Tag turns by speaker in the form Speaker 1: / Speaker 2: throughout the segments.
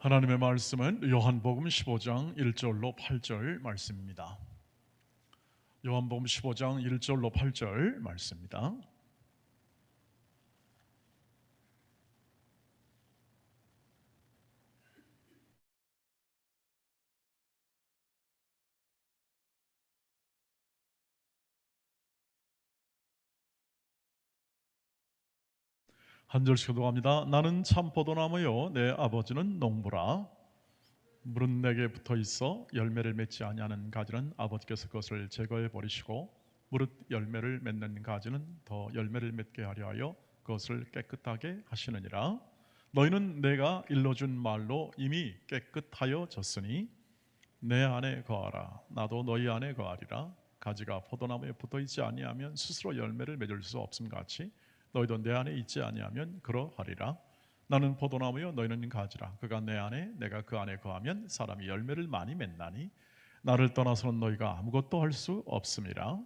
Speaker 1: 하나님의 말씀은 요한복음 15장 1절로 8절 말씀입니다. 요한복음 15장 1절로 8절 말씀입니다. 한 절씩 교독합니다. 나는 참 포도나무요 내 아버지는 농부라. 물은 내게 붙어 있어 열매를 맺지 아니하는 가지는 아버지께서 그것을 제거해 버리시고 무릇 열매를 맺는 가지는 더 열매를 맺게 하려 하여 그것을 깨끗하게 하시느니라. 너희는 내가 일러준 말로 이미 깨끗하여졌으니 내 안에 거하라. 나도 너희 안에 거하리라. 가지가 포도나무에 붙어 있지 아니하면 스스로 열매를 맺을 수 없음 같이 너희도 내 안에 있지 아니하면 그러하리라. 나는 포도나무요 너희는 가지라. 그가 내 안에 내가 그 안에 거하면 사람이 열매를 많이 맺나니 나를 떠나서는 너희가 아무것도 할 수 없음이라.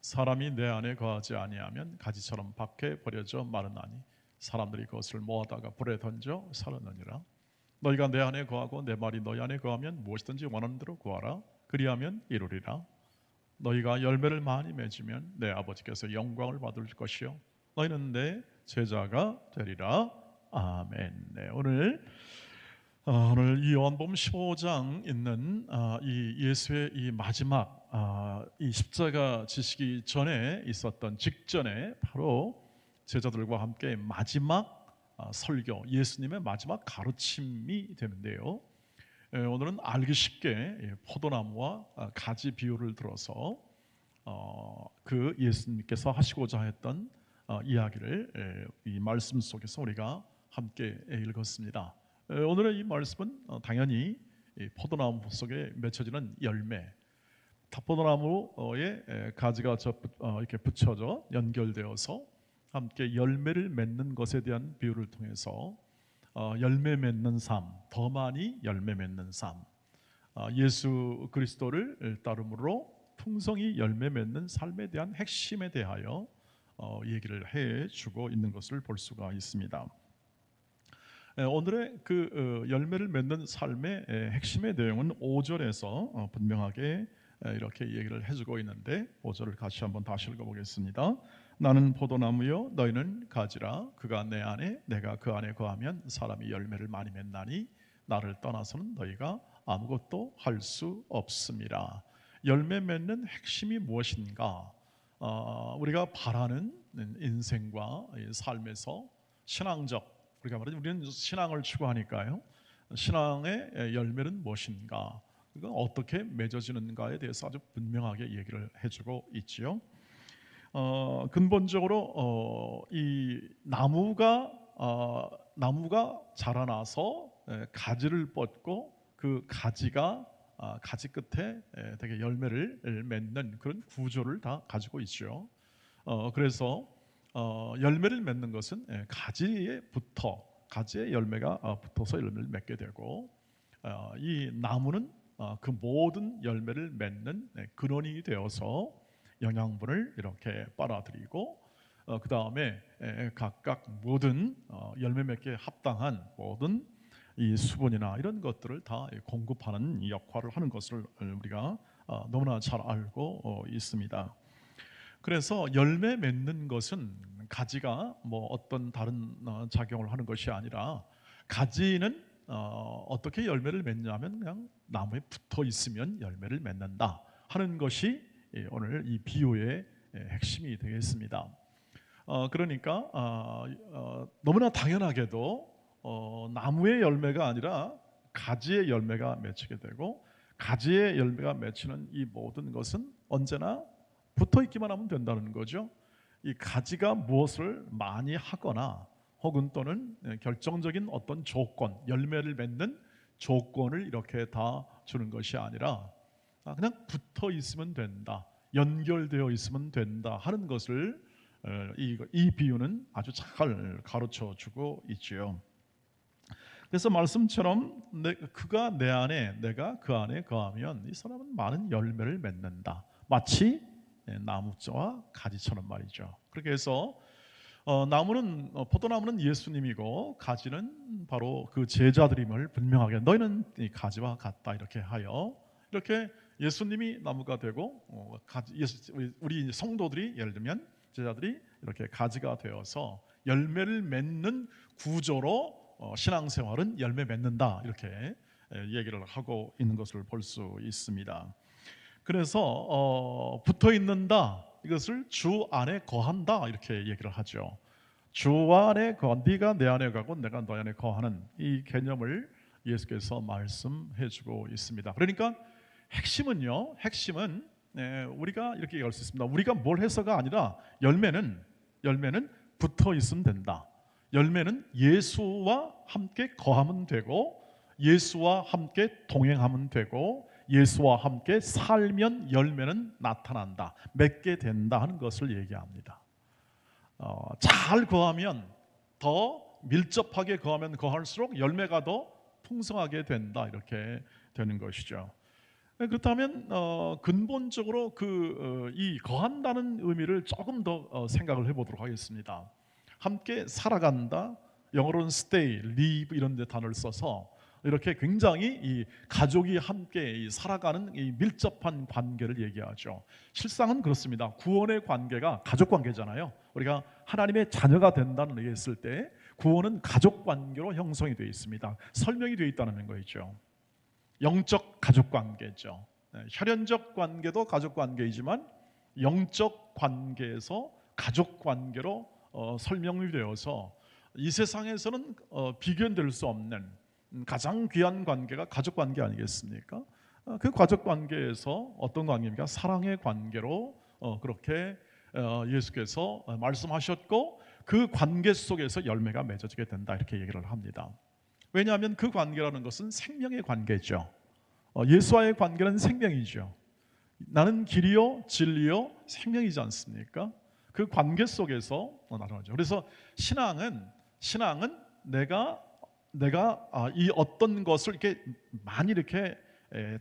Speaker 1: 사람이 내 안에 거하지 아니하면 가지처럼 밖에 버려져 마르나니 사람들이 그것을 모아다가 불에 던져 살았느니라. 너희가 내 안에 거하고 내 말이 너희 안에 거하면 무엇이든지 원하는 대로 구하라. 그리하면 이루리라. 너희가 열매를 많이 맺으면 내 아버지께서 영광을 받을 것이요 너희는 내 제자가 되리라. 아멘. 네, 오늘 이 요한복음 15장 있는 이 예수의 이 마지막 이 십자가 지시기 전에 있었던 직전에 바로 제자들과 함께 마지막 설교, 예수님의 마지막 가르침이 되는데요. 오늘은 알기 쉽게 포도나무와 가지 비유를 들어서 그 예수님께서 하시고자 했던 이야기를 이 말씀 속에서 우리가 함께 읽었습니다. 오늘의 이 말씀은 당연히 포도나무 속에 맺혀지는 열매, 포도나무에 가지가 이렇게 붙여져 연결되어서 함께 열매를 맺는 것에 대한 비유를 통해서 열매 맺는 삶, 더 많이 열매 맺는 삶, 예수 그리스도를 따름으로 풍성히 열매 맺는 삶에 대한 핵심에 대하여 얘기를 해주고 있는 것을 볼 수가 있습니다. 오늘의 그 열매를 맺는 삶의 핵심의 내용은 5절에서 분명하게 이렇게 얘기를 해주고 있는데 5절을 같이 한번 다시 읽어보겠습니다. 나는 포도나무요 너희는 가지라. 그가 내 안에 내가 그 안에 거하면 사람이 열매를 많이 맺나니 나를 떠나서는 너희가 아무것도 할 수 없음이라. 열매 맺는 핵심이 무엇인가? 우리가 바라는 인생과 삶에서 신앙적, 우리가 말하죠. 우리는 신앙을 추구하니까요. 신앙의 열매는 무엇인가? 그건 어떻게 맺어지는가에 대해서 아주 분명하게 얘기를 해주고 있지요. 근본적으로 이 나무가 자라나서 가지를 뻗고 그 가지가 가지 끝에 되게 열매를 맺는 그런 구조를 다 가지고 있죠. 그래서 열매를 맺는 것은 가지에 열매가 붙어서 열매를 맺게 되고 이 나무는 그 모든 열매를 맺는 근원이 되어서 영양분을 이렇게 빨아들이고 그 다음에 각각 모든 열매 맺기에 합당한 모든 이 수분이나 이런 것들을 다 공급하는 역할을 하는 것을 우리가 너무나 잘 알고 있습니다. 그래서 열매 맺는 것은 가지가 뭐 어떤 다른 작용을 하는 것이 아니라 가지는 어떻게 열매를 맺냐면 그냥 나무에 붙어 있으면 열매를 맺는다 하는 것이 오늘 이 비유의 핵심이 되겠습니다. 그러니까 너무나 당연하게도 나무의 열매가 아니라 가지의 열매가 맺히게 되고 가지의 열매가 맺히는 이 모든 것은 언제나 붙어 있기만 하면 된다는 거죠. 이 가지가 무엇을 많이 하거나 혹은 또는 결정적인 어떤 조건, 열매를 맺는 조건을 이렇게 다 주는 것이 아니라 그냥 붙어 있으면 된다, 연결되어 있으면 된다 하는 것을 이 비유는 아주 잘 가르쳐 주고 있지요. 그래서 말씀처럼 그가 내 안에 내가 그 안에 거하면 이 사람은 많은 열매를 맺는다. 마치 나무와 가지처럼 말이죠. 그렇게 해서 포도나무는 예수님이고 가지는 바로 그 제자들임을 분명하게 너희는 이 가지와 같다 이렇게 하여 이렇게 예수님이 나무가 되고 우리 성도들이 예를 들면 제자들이 이렇게 가지가 되어서 열매를 맺는 구조로 신앙생활은 열매 맺는다 이렇게 얘기를 하고 있는 것을 볼 수 있습니다. 그래서 붙어 있는다 이것을 주 안에 거한다 이렇게 얘기를 하죠. 주 안에 네가 내 안에 가고 내가 너 안에 거하는 이 개념을 예수께서 말씀해주고 있습니다. 그러니까 핵심은 우리가 이렇게 얘기할 수 있습니다. 우리가 뭘 해서가 아니라 열매는 붙어 있으면 된다. 열매는 예수와 함께 거하면 되고 예수와 함께 동행하면 되고 예수와 함께 살면 열매는 나타난다, 맺게 된다 하는 것을 얘기합니다. 잘 거하면 더 밀접하게 거하면 거할수록 열매가 더 풍성하게 된다 이렇게 되는 것이죠. 그렇다면 근본적으로 이 거한다는 의미를 조금 더 생각을 해보도록 하겠습니다. 함께 살아간다, 영어로는 stay, live 이런 데 단어를 써서 이렇게 굉장히 이 가족이 함께 살아가는 이 밀접한 관계를 얘기하죠. 실상은 그렇습니다. 구원의 관계가 가족 관계잖아요. 우리가 하나님의 자녀가 된다는 얘기했을 때 구원은 가족 관계로 형성이 되어 있습니다. 설명이 되어 있다는 거죠. 영적 가족 관계죠. 혈연적 관계도 가족 관계이지만 영적 관계에서 가족 관계로 설명이 되어서 이 세상에서는 비교될 수 없는 가장 귀한 관계가 가족 관계 아니겠습니까? 그 가족 관계에서 어떤 관계입니까? 사랑의 관계로 그렇게 예수께서 말씀하셨고 그 관계 속에서 열매가 맺어지게 된다 이렇게 얘기를 합니다. 왜냐하면 그 관계라는 것은 생명의 관계죠. 예수와의 관계는 생명이죠. 나는 길이요 진리요 생명이지 않습니까? 그 관계 속에서 나타나죠. 그래서 신앙은 내가 이 어떤 것을 이렇게 많이 이렇게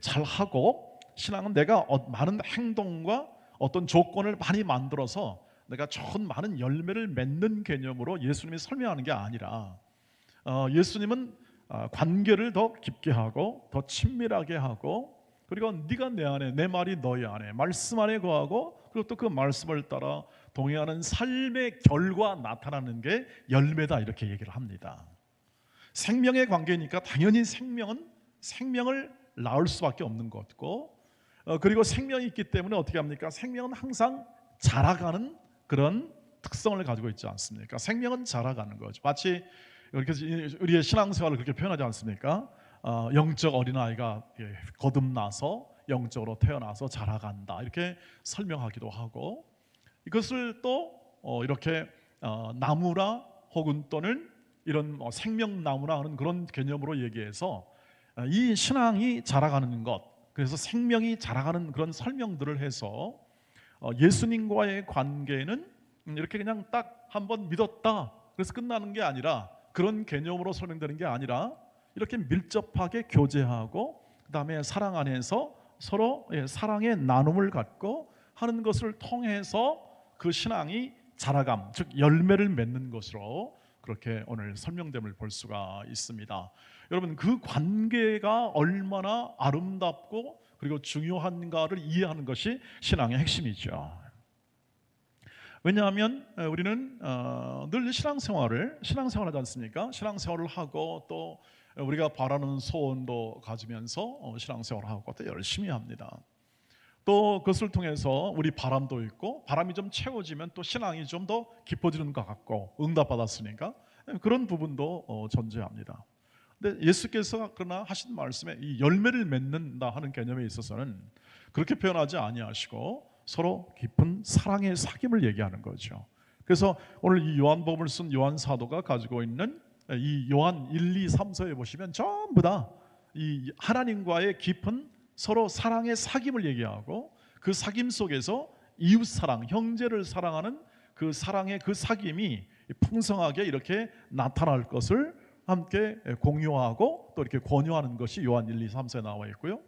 Speaker 1: 잘 하고, 신앙은 내가 많은 행동과 어떤 조건을 많이 만들어서 내가 좋은 많은 열매를 맺는 개념으로 예수님이 설명하는 게 아니라 예수님은 관계를 더 깊게 하고 더 친밀하게 하고, 그리고 네가 내 안에 내 말이 너희 안에 말씀 안에 거하고, 그리고 또 그 말씀을 따라 동행하는 삶의 결과 나타나는 게 열매다 이렇게 얘기를 합니다. 생명의 관계니까 당연히 생명을 낳을 수밖에 없는 것고, 그리고 생명이 있기 때문에 어떻게 합니까? 생명은 항상 자라가는 그런 특성을 가지고 있지 않습니까? 생명은 자라가는 거죠. 마치 이렇게 우리의 신앙생활을 그렇게 표현하지 않습니까? 영적 어린아이가 거듭나서 영적으로 태어나서 자라간다 이렇게 설명하기도 하고, 이것을 또 이렇게 나무라 혹은 또는 이런 생명나무나 하는 그런 개념으로 얘기해서 이 신앙이 자라가는 것, 그래서 생명이 자라가는 그런 설명들을 해서 예수님과의 관계는 이렇게 그냥 딱 한 번 믿었다 그래서 끝나는 게 아니라, 그런 개념으로 설명되는 게 아니라 이렇게 밀접하게 교제하고 그 다음에 사랑 안에서 서로 사랑의 나눔을 갖고 하는 것을 통해서 그 신앙이 자라감, 즉 열매를 맺는 것으로 그렇게 오늘 설명됨을 볼 수가 있습니다. 여러분, 그 관계가 얼마나 아름답고 그리고 중요한가를 이해하는 것이 신앙의 핵심이죠. 왜냐하면 우리는 늘 신앙생활을 하지 않습니까? 신앙생활을 하고 또 우리가 바라는 소원도 가지면서 신앙생활을 하고 또 열심히 합니다. 또 그것을 통해서 우리 바람도 있고, 바람이 좀 채워지면 또 신앙이 좀 더 깊어지는 것 같고, 응답받았으니까 그런 부분도 존재합니다. 근데 예수께서 그러나 하신 말씀에 이 열매를 맺는다 하는 개념에 있어서는 그렇게 표현하지 아니하시고 서로 깊은 사랑의 사귐을 얘기하는 거죠. 그래서 오늘 이 요한복음을 쓴 요한 사도가 가지고 있는 이 요한 1, 2, 3서에 보시면 전부 다 이 하나님과의 깊은 서로 사랑의 사귐을 얘기하고, 그 사귐 속에서 이웃 사랑, 형제를 사랑하는 그 사랑의 그 사귐이 풍성하게 이렇게 나타날 것을 함께 공유하고 또 이렇게 권유하는 것이 요한 1, 2, 3서에 나와 있고요.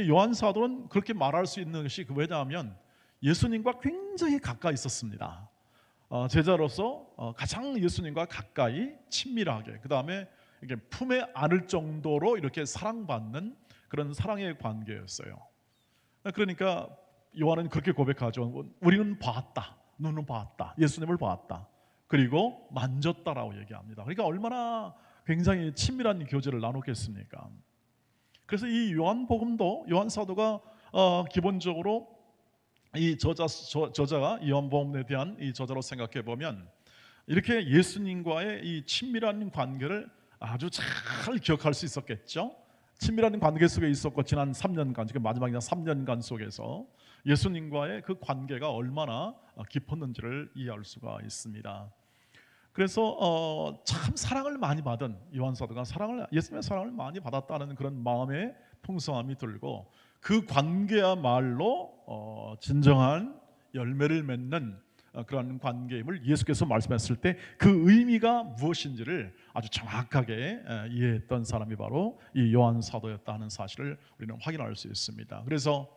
Speaker 1: 요한 사도는 그렇게 말할 수 있는 것이 왜냐하면 예수님과 굉장히 가까이 있었습니다. 제자로서 가장 예수님과 가까이 친밀하게, 그 다음에 이게 품에 안을 정도로 이렇게 사랑받는 그런 사랑의 관계였어요. 그러니까 요한은 그렇게 고백하죠. 우리는 봤다, 눈은 봤다, 예수님을 봤다, 그리고 만졌다라고 얘기합니다. 그러니까 얼마나 굉장히 친밀한 교제를 나눴겠습니까? 그래서 이 요한복음도, 요한 사도가 기본적으로 이 저자가 요한복음에 대한 이 저자로 생각해 보면 이렇게 예수님과의 이 친밀한 관계를 아주 잘 기억할 수 있었겠죠. 친밀한 관계 속에 있었고, 지난 3년간, 지금 마지막 3년간 속에서 예수님과의 그 관계가 얼마나 깊었는지를 이해할 수가 있습니다. 그래서 참 사랑을 많이 받은 요한 사도가 예수님의 사랑을 많이 받았다는 그런 마음의 풍성함이 들고, 그 관계야말로 진정한 열매를 맺는 그런 관계임을 예수께서 말씀했을 때 그 의미가 무엇인지를 아주 정확하게 이해했던 사람이 바로 이 요한 사도였다는 사실을 우리는 확인할 수 있습니다. 그래서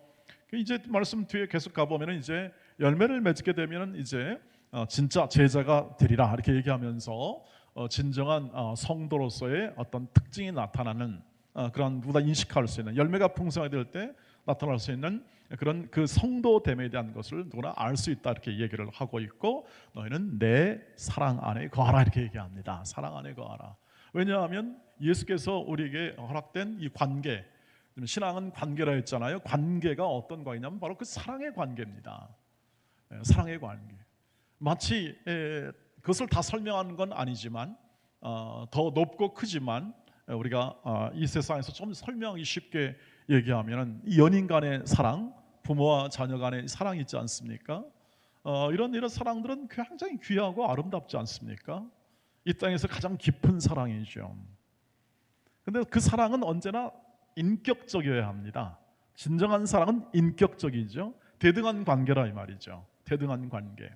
Speaker 1: 이제 말씀 뒤에 계속 가보면 이제 열매를 맺게 되면 이제 진짜 제자가 되리라 이렇게 얘기하면서 진정한 성도로서의 어떤 특징이 나타나는 그런 누구나 인식할 수 있는, 열매가 풍성하게 될 때 나타날 수 있는 그런 그 성도됨에 대한 것을 누구나 알 수 있다 이렇게 얘기를 하고 있고, 너희는 내 사랑 안에 거하라 이렇게 얘기합니다. 사랑 안에 거하라. 왜냐하면 예수께서 우리에게 허락된 이 관계, 신앙은 관계라 했잖아요. 관계가 어떤 관계냐면 바로 그 사랑의 관계입니다. 사랑의 관계. 마치 그것을 다 설명하는 건 아니지만 더 높고 크지만 우리가 이 세상에서 좀 설명하기 쉽게 얘기하면 이 연인 간의 사랑, 부모와 자녀 간의 사랑이 있지 않습니까? 이런 사랑들은 굉장히 귀하고 아름답지 않습니까? 이 땅에서 가장 깊은 사랑이죠. 근데 그 사랑은 언제나 인격적이어야 합니다. 진정한 사랑은 인격적이죠. 대등한 관계라 이 말이죠. 대등한 관계.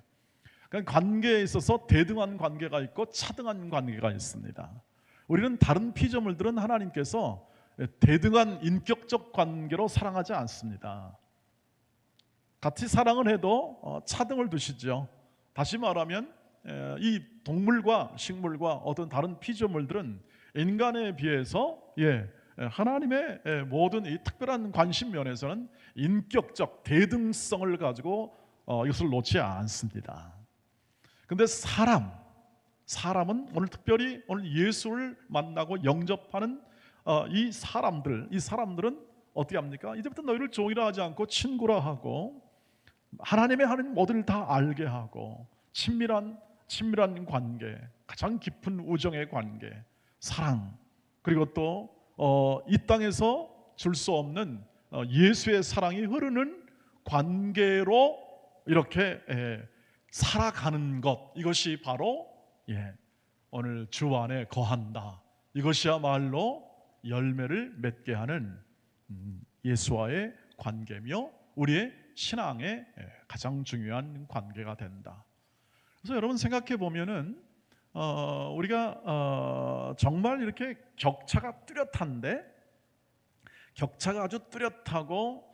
Speaker 1: 그러니까 관계에 있어서 대등한 관계가 있고 차등한 관계가 있습니다. 우리는 다른 피조물들은 하나님께서 대등한 인격적 관계로 사랑하지 않습니다. 같이 사랑을 해도 차등을 두시죠. 다시 말하면 이 동물과 식물과 어떤 다른 피조물들은 인간에 비해서 하나님의 모든 이 특별한 관심 면에서는 인격적 대등성을 가지고 이것을 놓지 않습니다. 근데 사람은 오늘 특별히 오늘 예수를 만나고 영접하는 이 사람들은 어떻게 합니까? 이제부터 너희를 종이라 하지 않고 친구라 하고, 하나님의 모든 다 알게 하고, 친밀한 관계, 가장 깊은 우정의 관계, 사랑, 그리고 또 이 땅에서 줄 수 없는 예수의 사랑이 흐르는 관계로 이렇게 살아가는 것, 이것이 바로 오늘 주 안에 거한다. 이것이야말로 열매를 맺게 하는 예수와의 관계며 우리의 신앙의 가장 중요한 관계가 된다. 그래서 여러분 생각해 보면은 우리가 정말 이렇게 격차가 아주 뚜렷하고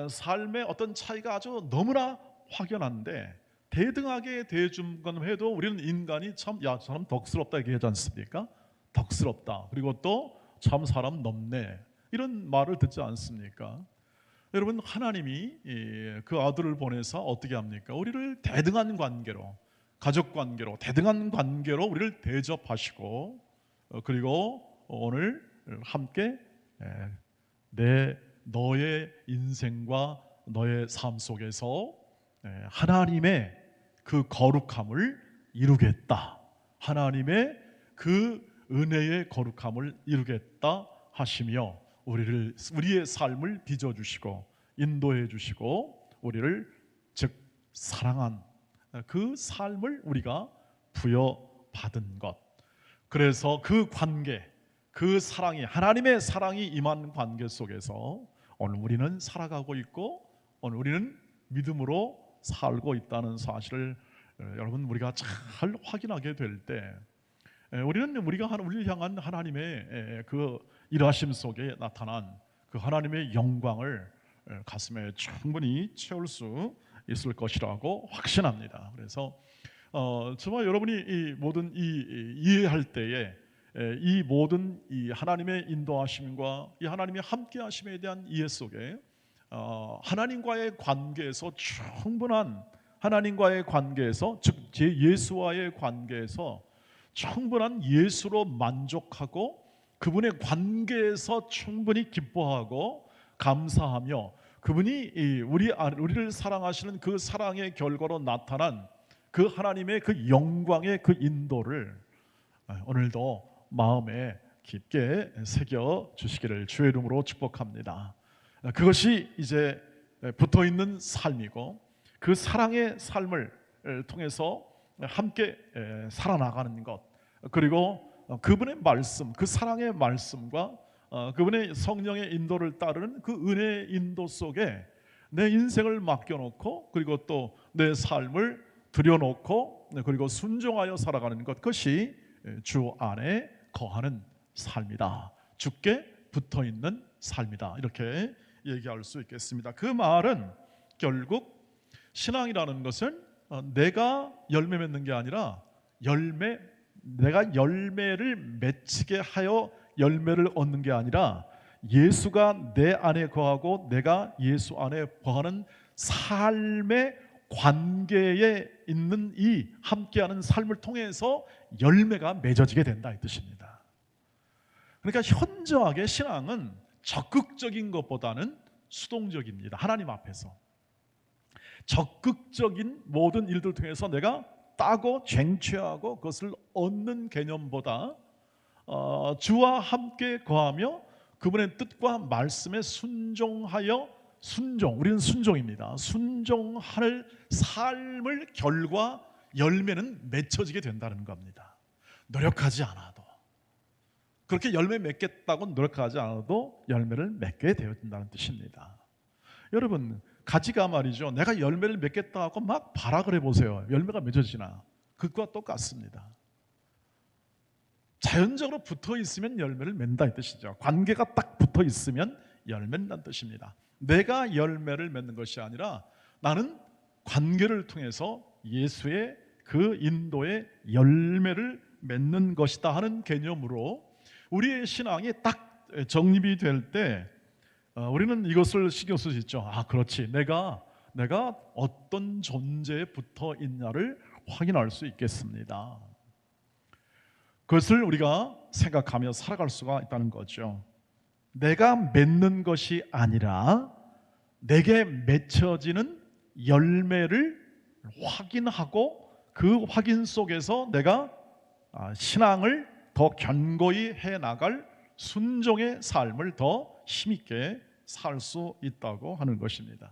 Speaker 1: 삶의 어떤 차이가 아주 너무나 확연한데, 대등하게 대해준 건 해도 우리는 인간이 참, 야, 저 사람 덕스럽다 얘기하지 않습니까? 덕스럽다. 그리고 또 참 사람 넘네, 이런 말을 듣지 않습니까? 여러분, 하나님이 그 아들을 보내서 어떻게 합니까? 우리를 대등한 관계로, 가족 관계로, 대등한 관계로 우리를 대접하시고, 그리고 오늘 함께 너의 인생과 너의 삶 속에서 하나님의 그 거룩함을 이루겠다, 하나님의 그 은혜의 거룩함을 이루겠다 하시며 우리의 삶을 빚어주시고 인도해 주시고 우리를 즉 사랑한 그 삶을 우리가 부여받은 것, 그래서 그 관계, 그 사랑이, 하나님의 사랑이 임한 관계 속에서 오늘 우리는 살아가고 있고 오늘 우리는 믿음으로 살고 있다는 사실을 여러분 우리가 잘 확인하게 될 때, 우리는 우리를 향한 하나님의 그 일하심 속에 나타난 그 하나님의 영광을 가슴에 충분히 채울 수 있을 것이라고 확신합니다. 그래서 저와 여러분이 이 모든 이해할 때에 이 모든 이 하나님의 인도하심과 이 하나님의 함께하심에 대한 이해 속에 하나님과의 관계에서 충분한 하나님과의 관계에서 즉 제 예수와의 관계에서 충분한 예수로 만족하고 그분의 관계에서 충분히 기뻐하고 감사하며 그분이 우리를 사랑하시는 그 사랑의 결과로 나타난 그 하나님의 그 영광의 그 인도를 오늘도 마음에 깊게 새겨 주시기를 주의 이름으로 축복합니다. 그것이 이제 붙어 있는 삶이고 그 사랑의 삶을 통해서 함께 살아나가는 것, 그리고 그분의 말씀, 그 사랑의 말씀과 그분의 성령의 인도를 따르는 그 은혜의 인도 속에 내 인생을 맡겨놓고 그리고 또 내 삶을 들여놓고 그리고 순종하여 살아가는 것, 그것이 주 안에 거하는 삶이다. 주께 붙어있는 삶이다. 이렇게 얘기할 수 있겠습니다. 그 말은 결국 신앙이라는 것은 내가 열매 맺는 게 아니라 내가 열매를 맺히게 하여 열매를 얻는 게 아니라 예수가 내 안에 거하고 내가 예수 안에 거하는 삶의 관계에 있는 이 함께하는 삶을 통해서 열매가 맺어지게 된다 이 뜻입니다. 그러니까 현저하게 신앙은 적극적인 것보다는 수동적입니다. 하나님 앞에서 적극적인 모든 일들 통해서 내가 따고 쟁취하고 그것을 얻는 개념보다 주와 함께 거하며 그분의 뜻과 말씀에 순종하여 우리는 순종입니다. 순종할 삶을 결과 열매는 맺혀지게 된다는 겁니다. 노력하지 않아도, 그렇게 열매 맺겠다고 노력하지 않아도 열매를 맺게 되어진다는 뜻입니다. 여러분, 가지가 말이죠, 내가 열매를 맺겠다 하고 막 발악을 해보세요. 열매가 맺어지나? 그것과 똑같습니다. 자연적으로 붙어 있으면 열매를 맺는다 이 뜻이죠. 관계가 딱 붙어 있으면 열매를 맺는다는 뜻입니다. 내가 열매를 맺는 것이 아니라 나는 관계를 통해서 예수의 그 인도의 열매를 맺는 것이다 하는 개념으로 우리의 신앙이 딱 정립이 될 때 우리는 이것을 신경 쓸 수 있죠. 그렇지, 내가 어떤 존재에 붙어 있냐를 확인할 수 있겠습니다. 그것을 우리가 생각하며 살아갈 수가 있다는 거죠. 내가 맺는 것이 아니라 내게 맺혀지는 열매를 확인하고 그 확인 속에서 내가 신앙을 더 견고히 해나갈 순종의 삶을 더 힘있게 살 수 있다고 하는 것입니다.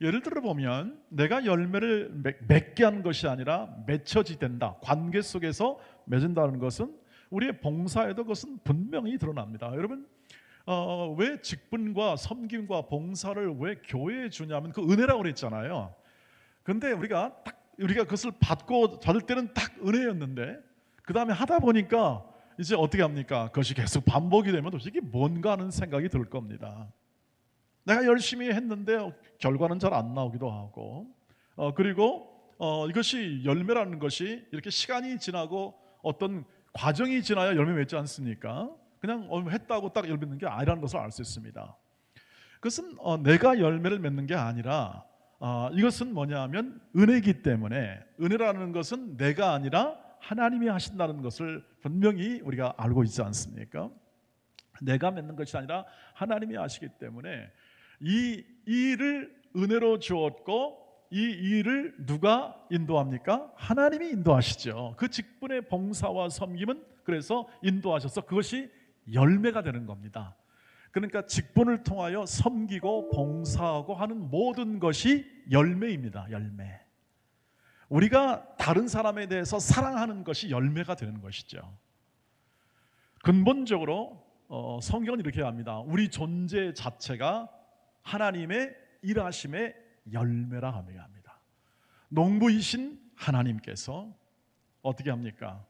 Speaker 1: 예를 들어 보면 내가 열매를 맺게 하는 것이 아니라 맺혀지 된다, 관계 속에서 맺은다는 것은 우리의 봉사에도 그것은 분명히 드러납니다. 여러분, 왜 직분과 섬김과 봉사를 왜 교회에 주냐면 그 은혜라고 그랬잖아요. 근데 우리가 그것을 받을 때는 딱 은혜였는데 그 다음에 하다 보니까 이제 어떻게 합니까? 그것이 계속 반복이 되면 도대체 이게 뭔가 하는 생각이 들 겁니다. 내가 열심히 했는데 결과는 잘 안 나오기도 하고 그리고 이것이 열매라는 것이 이렇게 시간이 지나고 어떤 과정이 지나야 열매 맺지 않습니까? 그냥 했다고 딱 열매 맺는 게 아니라는 것을 알 수 있습니다. 그것은 내가 열매를 맺는 게 아니라 이것은 뭐냐면 은혜이기 때문에, 은혜라는 것은 내가 아니라 하나님이 하신다는 것을 분명히 우리가 알고 있지 않습니까? 내가 맺는 것이 아니라 하나님이 하시기 때문에 이 일을 은혜로 주었고 이 일을 누가 인도합니까? 하나님이 인도하시죠. 그 직분의 봉사와 섬김은 그래서 인도하셔서 그것이 열매가 되는 겁니다. 그러니까 직분을 통하여 섬기고 봉사하고 하는 모든 것이 열매입니다. 열매. 우리가 다른 사람에 대해서 사랑하는 것이 열매가 되는 것이죠. 근본적으로 성경은 이렇게 합니다. 우리 존재 자체가 하나님의 일하심의 열매라 합니다. 농부이신 하나님께서 어떻게 합니까?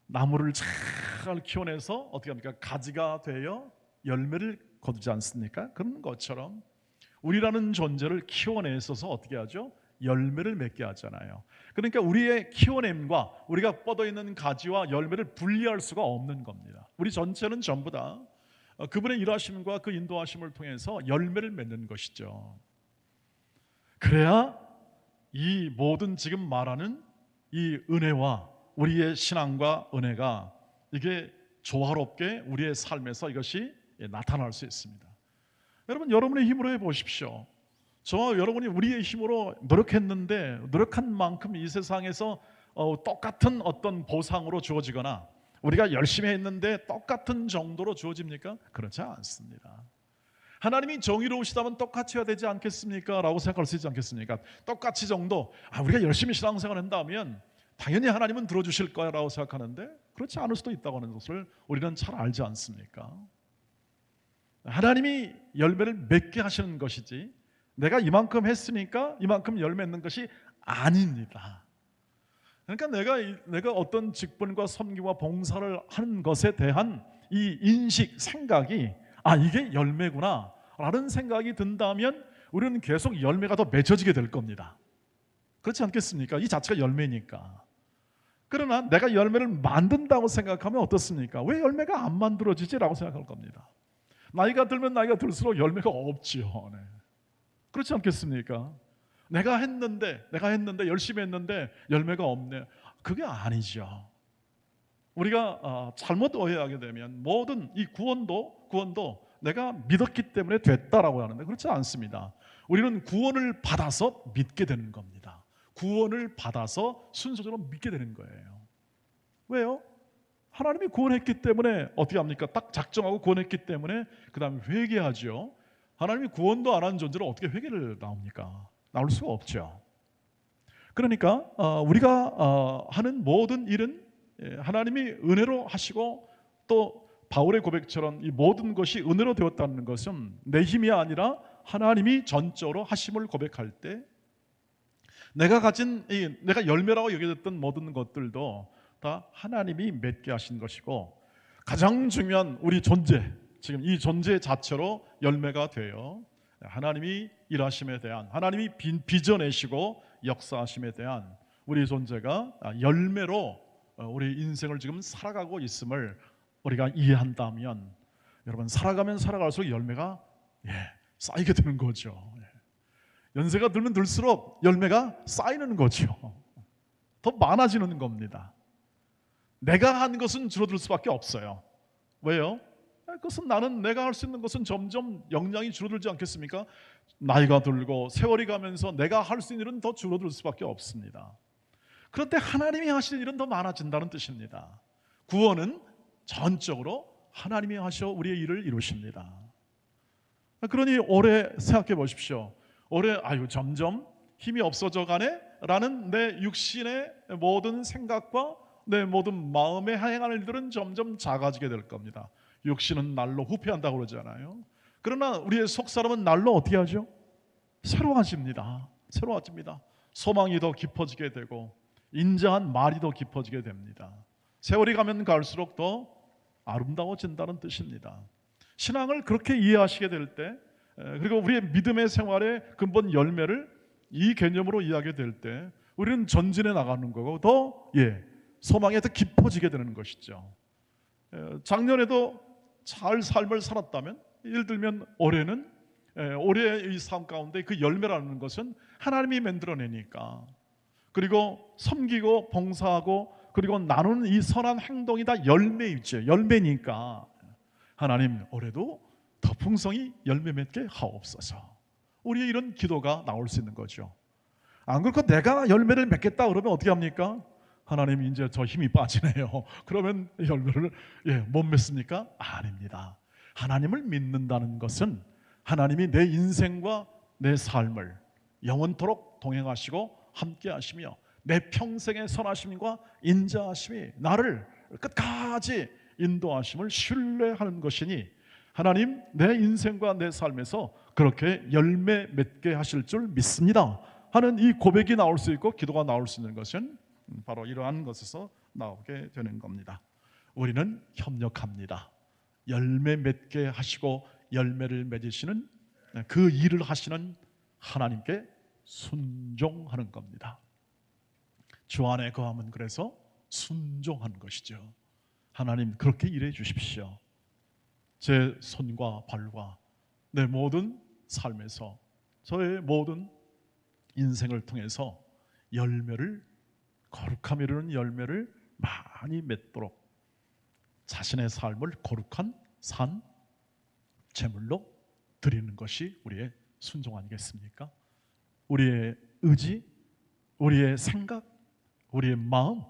Speaker 1: 나무를 잘 키워내서 어떻게 합니까? 가지가 되어 열매를 거두지 않습니까? 그런 것처럼 우리라는 존재를 키워내셔서 어떻게 하죠? 열매를 맺게 하잖아요. 그러니까 우리의 키워냄과 우리가 뻗어있는 가지와 열매를 분리할 수가 없는 겁니다. 우리 전체는 전부 다 그분의 일하심과 그 인도하심을 통해서 열매를 맺는 것이죠. 그래야 이 모든 지금 말하는 이 은혜와 우리의 신앙과 은혜가 이게 조화롭게 우리의 삶에서 이것이 나타날 수 있습니다. 여러분, 여러분의 힘으로 해보십시오. 저와 여러분이 우리의 힘으로 노력했는데 노력한 만큼 이 세상에서 똑같은 어떤 보상으로 주어지거나 우리가 열심히 했는데 똑같은 정도로 주어집니까? 그렇지 않습니다. 하나님이 정의로우시다면 똑같이 해야 되지 않겠습니까? 라고 생각할 수 있지 않겠습니까? 똑같이 정도, 우리가 열심히 신앙생활을 한다면 당연히 하나님은 들어주실 거야 라고 생각하는데 그렇지 않을 수도 있다고 하는 것을 우리는 잘 알지 않습니까? 하나님이 열매를 맺게 하시는 것이지 내가 이만큼 했으니까 이만큼 열매 맺는 것이 아닙니다. 그러니까 내가 어떤 직분과 섬기와 봉사를 하는 것에 대한 이 인식, 생각이 이게 열매구나 라는 생각이 든다면 우리는 계속 열매가 더 맺어지게 될 겁니다. 그렇지 않겠습니까? 이 자체가 열매니까. 그러나 내가 열매를 만든다고 생각하면 어떻습니까? 왜 열매가 안 만들어지지? 라고 생각할 겁니다. 나이가 들면 나이가 들수록 열매가 없지요. 네. 그렇지 않겠습니까? 내가 했는데 열심히 했는데 열매가 없네. 그게 아니죠. 우리가 잘못 오해하게 되면 모든 이 구원도 내가 믿었기 때문에 됐다라고 하는데 그렇지 않습니다. 우리는 구원을 받아서 믿게 되는 겁니다. 구원을 받아서 순서대로 믿게 되는 거예요. 왜요? 하나님이 구원했기 때문에 어떻게 합니까? 딱 작정하고 구원했기 때문에 그 다음에 회개하죠. 하나님이 구원도 안 하는 존재로 어떻게 회개를 나옵니까? 나올 수가 없죠. 그러니까 우리가 하는 모든 일은 하나님이 은혜로 하시고 또 바울의 고백처럼 이 모든 것이 은혜로 되었다는 것은 내 힘이 아니라 하나님이 전적으로 하심을 고백할 때 내가 가진 내가 열매라고 여겨졌던 모든 것들도 다 하나님이 맺게 하신 것이고 가장 중요한 우리 존재, 지금 이 존재 자체로 열매가 돼요. 하나님이 일하심에 대한 하나님이 빚어내시고 역사하심에 대한 우리 존재가 열매로 우리 인생을 지금 살아가고 있음을 우리가 이해한다면 여러분 살아가면 살아갈수록 열매가 쌓이게 되는 거죠. 연세가 들면 들수록 열매가 쌓이는 거죠. 더 많아지는 겁니다. 내가 한 것은 줄어들 수밖에 없어요. 왜요? 그것은 내가 할 수 있는 것은 점점 역량이 줄어들지 않겠습니까? 나이가 들고 세월이 가면서 내가 할 수 있는 일은 더 줄어들 수밖에 없습니다. 그런데 하나님이 하실 일은 더 많아진다는 뜻입니다. 구원은 전적으로 하나님이 하셔 우리의 일을 이루십니다. 그러니 올해 생각해 보십시오. 올해 점점 힘이 없어져 가네 라는 내 육신의 모든 생각과 내 모든 마음에 행하는 일들은 점점 작아지게 될 겁니다. 육신은 날로 후퇴한다고 그러잖아요. 그러나 우리의 속사람은 날로 어떻게 하죠? 새로워집니다. 소망이 더 깊어지게 되고 인자한 말이 더 깊어지게 됩니다. 세월이 가면 갈수록 더 아름다워진다는 뜻입니다. 신앙을 그렇게 이해하시게 될 때 그리고 우리의 믿음의 생활의 근본 열매를 이 개념으로 이해하게 될 때 우리는 전진해 나가는 거고 더 소망이 더 깊어지게 되는 것이죠. 작년에도 잘 삶을 살았다면 예를 들면 올해는 올해의 이 삶 가운데 그 열매라는 것은 하나님이 만들어내니까 그리고 섬기고 봉사하고 그리고 나누는 이 선한 행동이 다 열매니까 하나님 올해도 더 풍성히 열매 맺게 하옵소서. 우리의 이런 기도가 나올 수 있는 거죠. 안 그렇고 내가 열매를 맺겠다 그러면 어떻게 합니까? 하나님 이제 저 힘이 빠지네요. 그러면 열매를 못 맺습니까? 아닙니다. 하나님을 믿는다는 것은 하나님이 내 인생과 내 삶을 영원토록 동행하시고 함께 하시며 내 평생의 선하심과 인자하심이 나를 끝까지 인도하심을 신뢰하는 것이니 하나님 내 인생과 내 삶에서 그렇게 열매 맺게 하실 줄 믿습니다 하는 이 고백이 나올 수 있고 기도가 나올 수 있는 것은 바로 이러한 것에서 나오게 되는 겁니다. 우리는 협력합니다. 열매 맺게 하시고 열매를 맺으시는 그 일을 하시는 하나님께 순종하는 겁니다. 주 안에 거하면 그래서 순종하는 것이죠. 하나님 그렇게 일해 주십시오. 제 손과 발과 내 모든 삶에서 저의 모든 인생을 통해서 열매를, 거룩함 이루는 열매를 많이 맺도록 자신의 삶을 거룩한 산 제물로 드리는 것이 우리의 순종 아니겠습니까? 우리의 의지, 우리의 생각, 우리의 마음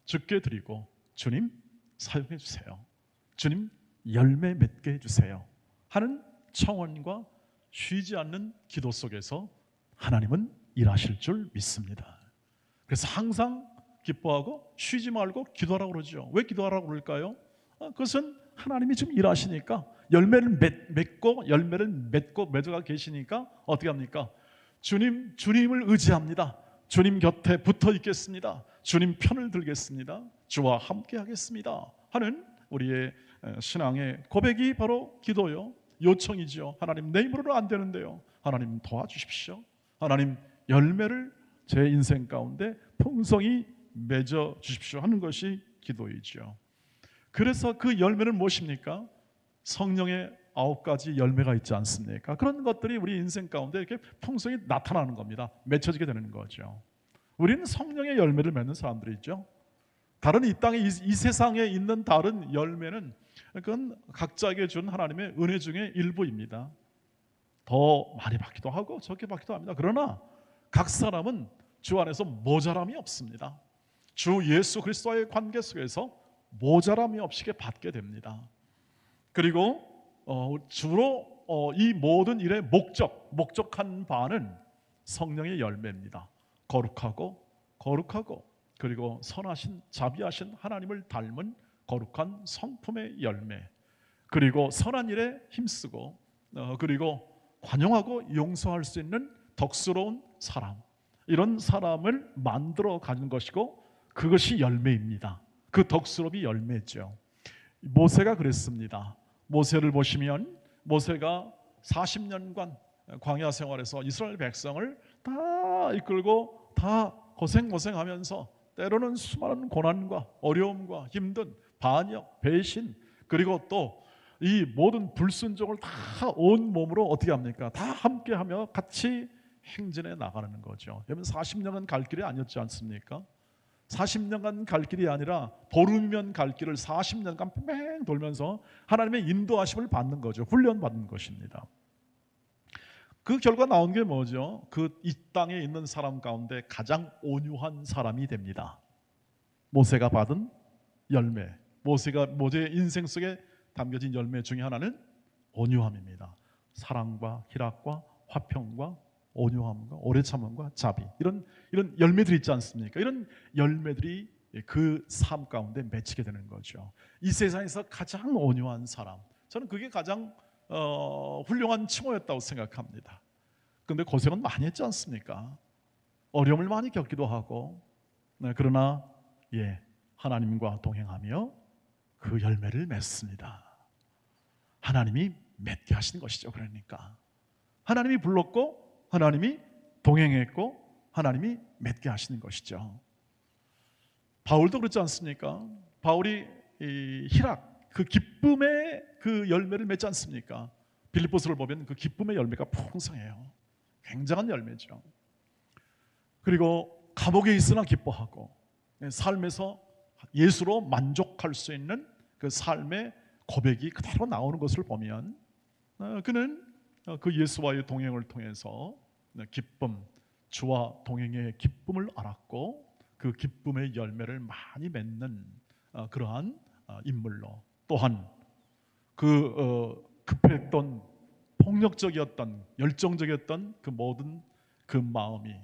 Speaker 1: 주께 드리고 주님 사용해 주세요. 주님 열매 맺게 해주세요 하는 청원과 쉬지 않는 기도 속에서 하나님은 일하실 줄 믿습니다. 그래서 항상 기뻐하고 쉬지 말고 기도하라고 그러죠. 왜 기도하라고 그럴까요? 그것은 하나님이 지금 일하시니까 열매를 맺고 열매를 맺어가 계시니까 어떻게 합니까? 주님을 의지합니다. 주님 곁에 붙어 있겠습니다. 주님 편을 들겠습니다. 주와 함께 하겠습니다 하는 우리의 신앙의 고백이 바로 기도요, 요청이죠. 하나님 내 힘으로는 안 되는데요, 하나님 도와주십시오. 하나님 열매를 제 인생 가운데 풍성히 맺어 주십시오 하는 것이 기도이죠. 그래서 그 열매는 무엇입니까? 성령의 9가지 열매가 있지 않습니까? 그런 것들이 우리 인생 가운데 이렇게 풍성히 나타나는 겁니다. 맺혀지게 되는 거죠. 우리는 성령의 열매를 맺는 사람들이죠. 다른 이 땅에 이 세상에 있는 다른 열매는 그건 각자에게 준 하나님의 은혜 중에 일부입니다. 더 많이 받기도 하고 적게 받기도 합니다. 그러나 각 사람은 주 안에서 모자람이 없습니다. 주 예수 그리스도와의 관계 속에서 모자람이 없이 받게 됩니다. 그리고 주로 이 모든 일의 목적한 바는 성령의 열매입니다. 거룩하고 그리고 선하신 자비하신 하나님을 닮은 거룩한 성품의 열매, 그리고 선한 일에 힘쓰고 그리고 관용하고 용서할 수 있는 덕스러운 사람, 이런 사람을 만들어 가는 것이고 그것이 열매입니다. 그 덕스러움이 열매죠. 모세가 그랬습니다. 모세를 보시면 모세가 40년간 광야 생활에서 이스라엘 백성을 다 이끌고 다 고생하면서 때로는 수많은 고난과 어려움과 힘든 반역, 배신, 그리고 또 이 모든 불순종을 다 온 몸으로 어떻게 합니까? 다 함께하며 같이 행진해 나가는 거죠. 여러분 40년간 갈 길이 아니었지 않습니까? 40년간 갈 길이 아니라 보름이면 갈 길을 40년간 뺑뺑 돌면서 하나님의 인도하심을 받는 거죠. 훈련받는 것입니다. 그 결과 나온 게 뭐죠? 이 땅에 있는 사람 가운데 가장 온유한 사람이 됩니다. 모세가 받은 열매, 모세의 인생 속에 담겨진 열매 중에 하나는 온유함입니다. 사랑과 희락과 화평과 온유함과 오래 참음과 자비, 이런 열매들이 있지 않습니까? 이런 열매들이 그 삶 가운데 맺히게 되는 거죠. 이 세상에서 가장 온유한 사람, 저는 그게 가장 훌륭한 칭호였다고 생각합니다. 그런데 고생은 많이 했지 않습니까? 어려움을 많이 겪기도 하고, 그러나 하나님과 동행하며 그 열매를 맺습니다. 하나님이 맺게 하신 것이죠. 그러니까 하나님이 불렀고 하나님이 동행했고 하나님이 맺게 하시는 것이죠. 바울도 그렇지 않습니까? 바울이 희락, 그 기쁨의 그 열매를 맺지 않습니까? 빌립보서를 보면 그 기쁨의 열매가 풍성해요. 굉장한 열매죠. 그리고 감옥에 있으나 기뻐하고 삶에서 예수로 만족할 수 있는 그 삶의 고백이 그대로 나오는 것을 보면 그는 그 예수와의 동행을 통해서 기쁨, 주와 동행의 기쁨을 알았고 그 기쁨의 열매를 많이 맺는 그러한 인물로, 또한 그 급했던 폭력적이었던 열정적이었던 그 모든 그 마음이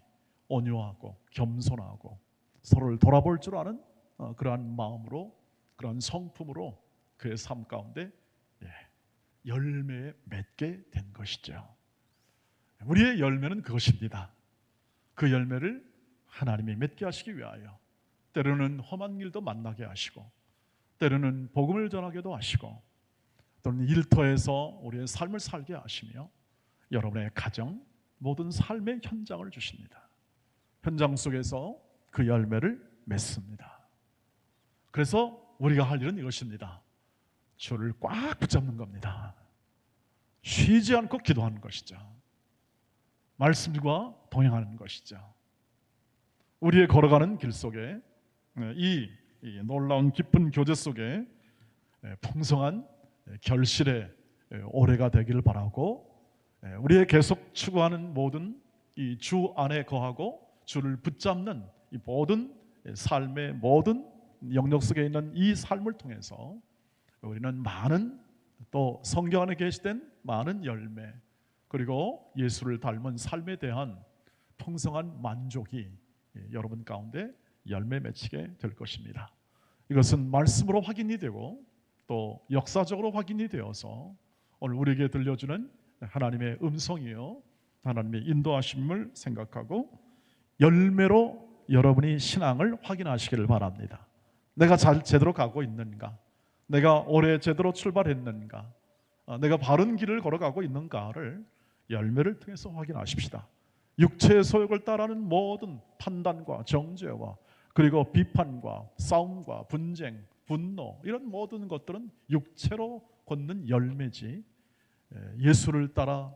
Speaker 1: 온유하고 겸손하고 서로를 돌아볼 줄 아는 그러한 마음으로, 그러한 성품으로 그의 삶 가운데 열매에 맺게 된 것이죠. 우리의 열매는 그것입니다. 그 열매를 하나님이 맺게 하시기 위하여 때로는 험한 길도 만나게 하시고 때로는 복음을 전하게도 하시고 또는 일터에서 우리의 삶을 살게 하시며 여러분의 가정, 모든 삶의 현장을 주십니다. 현장 속에서 그 열매를 맺습니다. 그래서 우리가 할 일은 이것입니다. 주를 꽉 붙잡는 겁니다. 쉬지 않고 기도하는 것이죠. 말씀과 동행하는 것이죠. 우리의 걸어가는 길 속에 이 놀라운 기쁜 교제 속에 풍성한 결실의 올해가 되기를 바라고, 우리의 계속 추구하는 모든 이 주 안에 거하고 주를 붙잡는 이 모든 삶의 모든 영역 속에 있는 이 삶을 통해서 우리는 많은, 또 성경 안에 게시된 많은 열매, 그리고 예수를 닮은 삶에 대한 풍성한 만족이 여러분 가운데 열매 맺히게 될 것입니다. 이것은 말씀으로 확인이 되고 또 역사적으로 확인이 되어서 오늘 우리에게 들려주는 하나님의 음성이요, 하나님의 인도하심을 생각하고 열매로 여러분이 신앙을 확인하시기를 바랍니다. 내가 제대로 가고 있는가? 내가 올해 제대로 출발했는가? 내가 바른 길을 걸어가고 있는가를 열매를 통해서 확인하십시다. 육체의 소욕을 따르는 모든 판단과 정죄와 그리고 비판과 싸움과 분쟁, 분노, 이런 모든 것들은 육체로 걷는 열매지 예수를 따라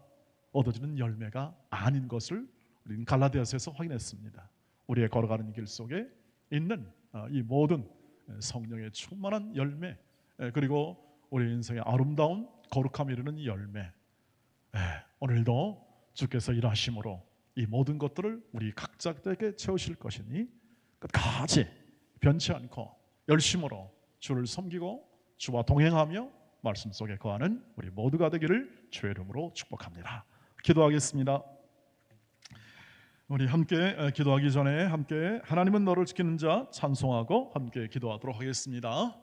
Speaker 1: 얻어지는 열매가 아닌 것을 우리는 갈라디아서에서 확인했습니다. 우리의 걸어가는 길 속에 있는 이 모든 성령의 충만한 열매, 그리고 우리 인생의 아름다운 거룩함이 이르는 열매, 오늘도 주께서 일하심으로 이 모든 것들을 우리 각자에게 채우실 것이니 끝까지 변치 않고 열심으로 주를 섬기고 주와 동행하며 말씀 속에 거하는 우리 모두가 되기를 주의 이름으로 축복합니다. 기도하겠습니다. 우리 함께 기도하기 전에 함께 하나님은 너를 지키는 자 찬송하고 함께 기도하도록 하겠습니다.